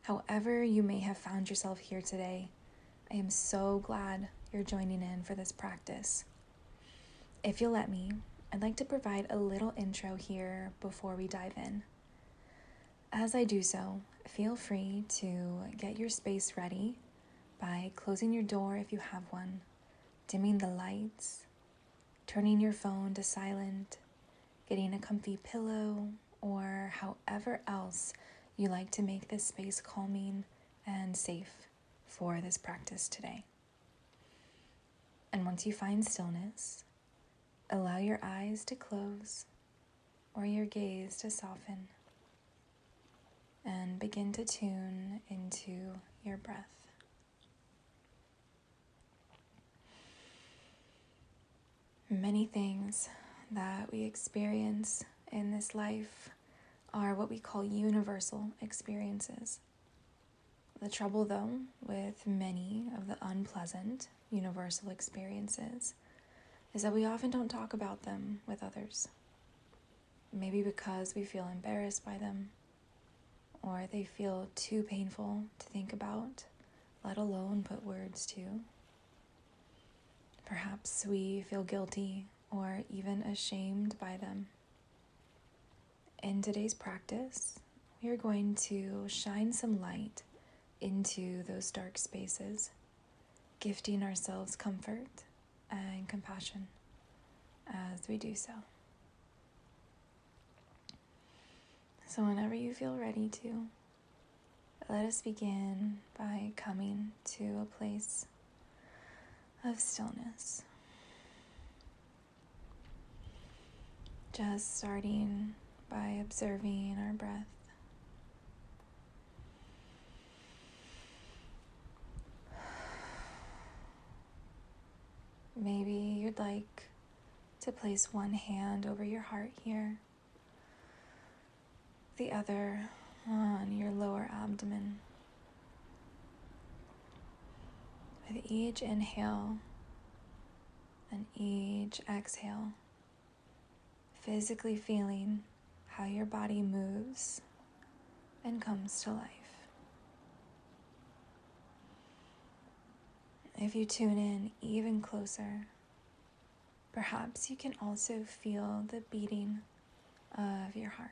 However you may have found yourself here today, I am so glad you're joining in for this practice. If you'll let me, I'd like to provide a little intro here before we dive in. As I do so, feel free to get your space ready by closing your door if you have one, dimming the lights, turning your phone to silent, getting a comfy pillow, or however else you like to make this space calming and safe for this practice today. And once you find stillness, allow your eyes to close or your gaze to soften and begin to tune into your breath. Many things that we experience in this life are what we call universal experiences. The trouble, though, with many of the unpleasant universal experiences is that we often don't talk about them with others. Maybe because we feel embarrassed by them, or they feel too painful to think about, let alone put words to. Perhaps we feel guilty or even ashamed by them. In today's practice, we are going to shine some light into those dark spaces, gifting ourselves comfort and compassion as we do so. So whenever you feel ready to, let us begin by coming to a place of stillness. Just starting by observing our breath. Maybe you'd like to place one hand over your heart here, the other on your lower abdomen. With each inhale and each exhale, physically feeling how your body moves and comes to life. If you tune in even closer, perhaps you can also feel the beating of your heart.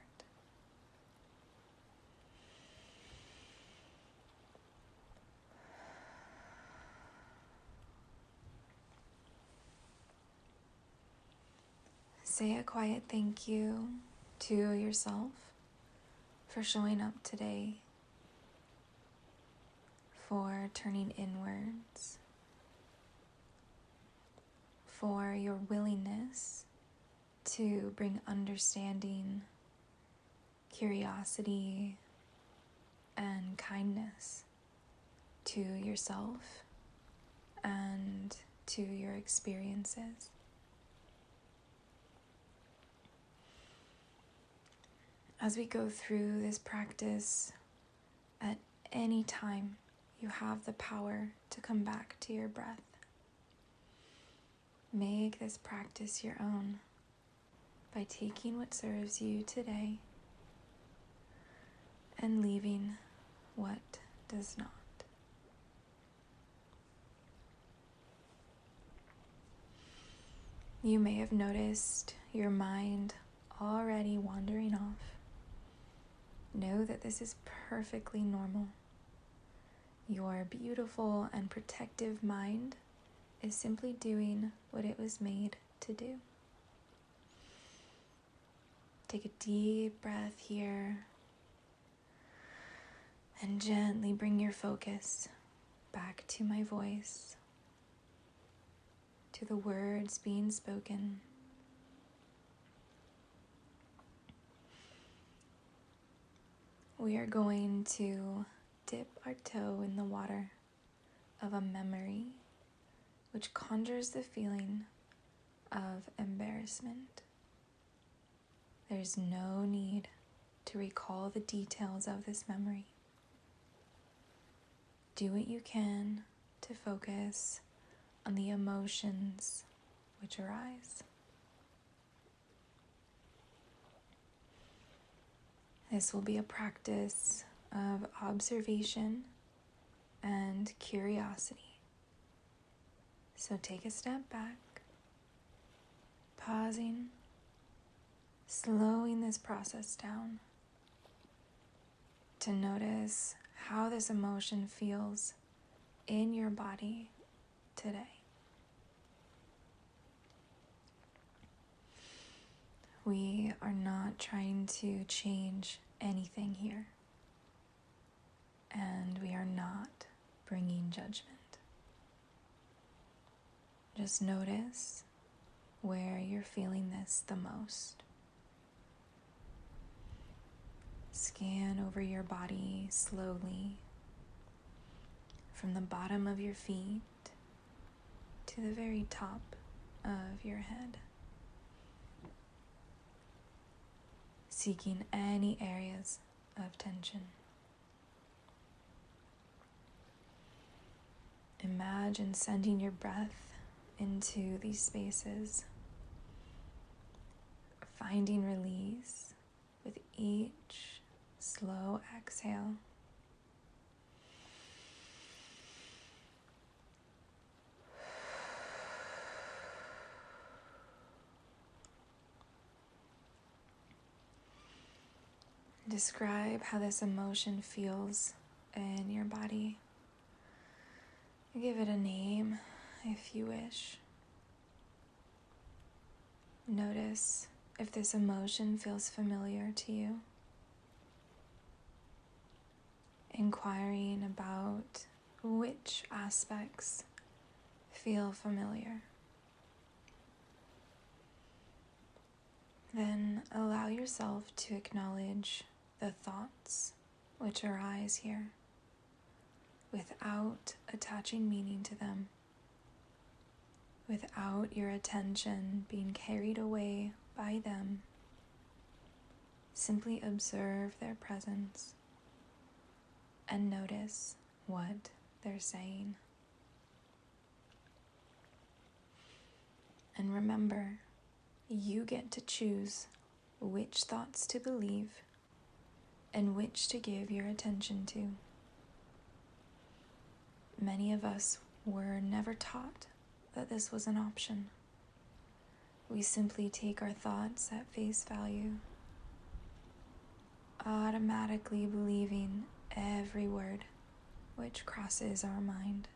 Say a quiet thank you to yourself for showing up today, for turning inwards, for your willingness to bring understanding, curiosity, and kindness to yourself and to your experiences. As we go through this practice, at any time, you have the power to come back to your breath. Make this practice your own by taking what serves you today and leaving what does not. You may have noticed your mind already wandering off. Know that this is perfectly normal. Your beautiful and protective mind is simply doing what it was made to do. Take a deep breath here and gently bring your focus back to my voice, to the words being spoken. We are going to dip our toe in the water of a memory which conjures the feeling of embarrassment. There's no need to recall the details of this memory. Do what you can to focus on the emotions which arise. This will be a practice of observation and curiosity. So take a step back, pausing, slowing this process down to notice how this emotion feels in your body today. We are not trying to change anything here, and we are not bringing judgment. Just notice where you're feeling this the most. Scan over your body slowly, from the bottom of your feet to the very top of your head, seeking any areas of tension. Imagine sending your breath into these spaces, finding release with each slow exhale. Describe how this emotion feels in your body. Give it a name if you wish. Notice if this emotion feels familiar to you. Inquiring about which aspects feel familiar. Then allow yourself to acknowledge the thoughts which arise here without attaching meaning to them, without your attention being carried away by them. Simply observe their presence and notice what they're saying. And remember, you get to choose which thoughts to believe and which to give your attention to. Many of us were never taught that this was an option. We simply take our thoughts at face value, automatically believing every word which crosses our mind.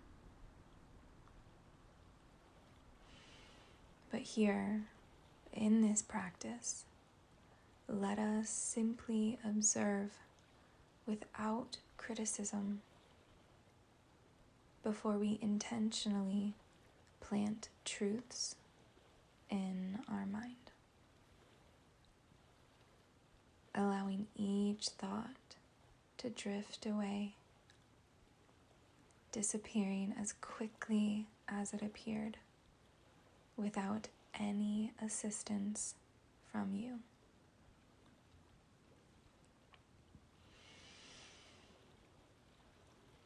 But here, in this practice, let us simply observe without criticism before we intentionally plant truths in our mind. Allowing each thought to drift away, disappearing as quickly as it appeared, without any assistance from you.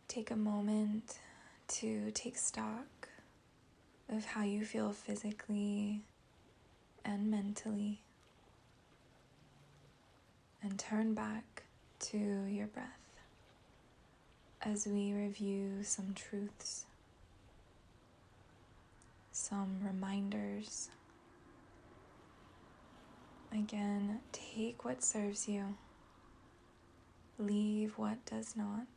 Take a moment to take stock of how you feel physically and mentally, and turn back to your breath as we review some truths, some reminders. Again, take what serves you, leave what does not.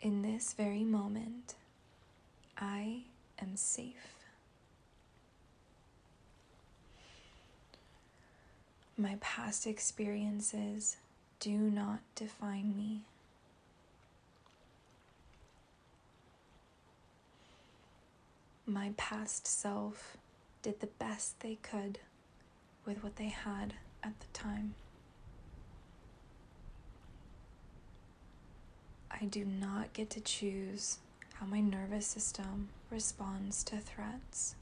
In this very moment, I am safe. My past experiences do not define me. My past self did the best they could with what they had at the time. I do not get to choose how my nervous system responds to threats.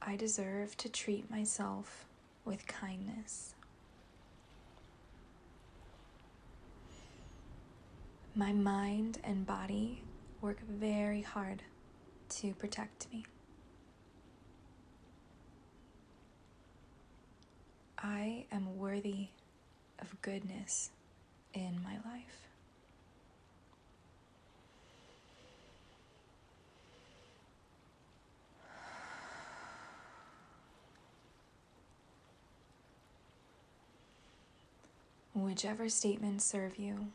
I deserve to treat myself with kindness. My mind and body work very hard to protect me. I am worthy of goodness in my life. Whichever statements serve you,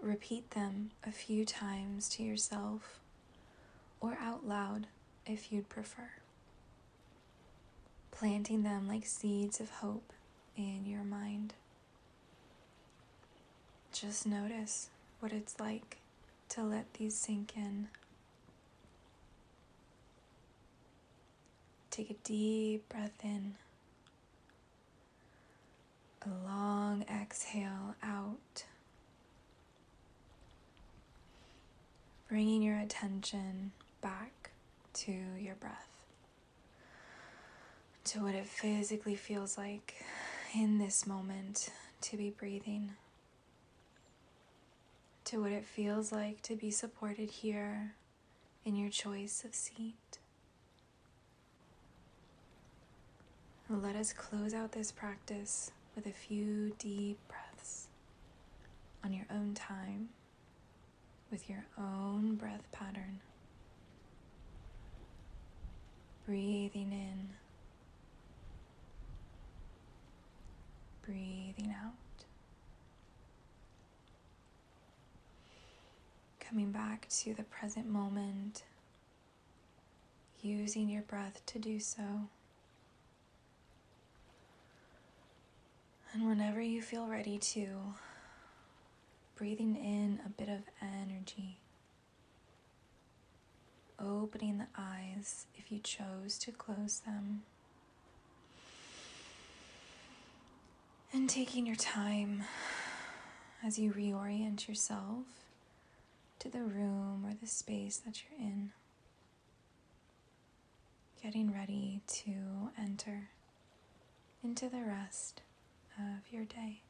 repeat them a few times to yourself or out loud if you'd prefer, planting them like seeds of hope in your mind. Just notice what it's like to let these sink in. Take a deep breath in, a long exhale out, bringing your attention back to your breath, to what it physically feels like in this moment to be breathing, to what it feels like to be supported here in your choice of seat. Let us close out this practice with a few deep breaths on your own time, with your own breath pattern. Breathing in, breathing out. Coming back to the present moment, using your breath to do so. And whenever you feel ready to, breathing in a bit of energy, opening the eyes if you chose to close them, and taking your time as you reorient yourself to the room or the space that you're in, getting ready to enter into the rest of your day.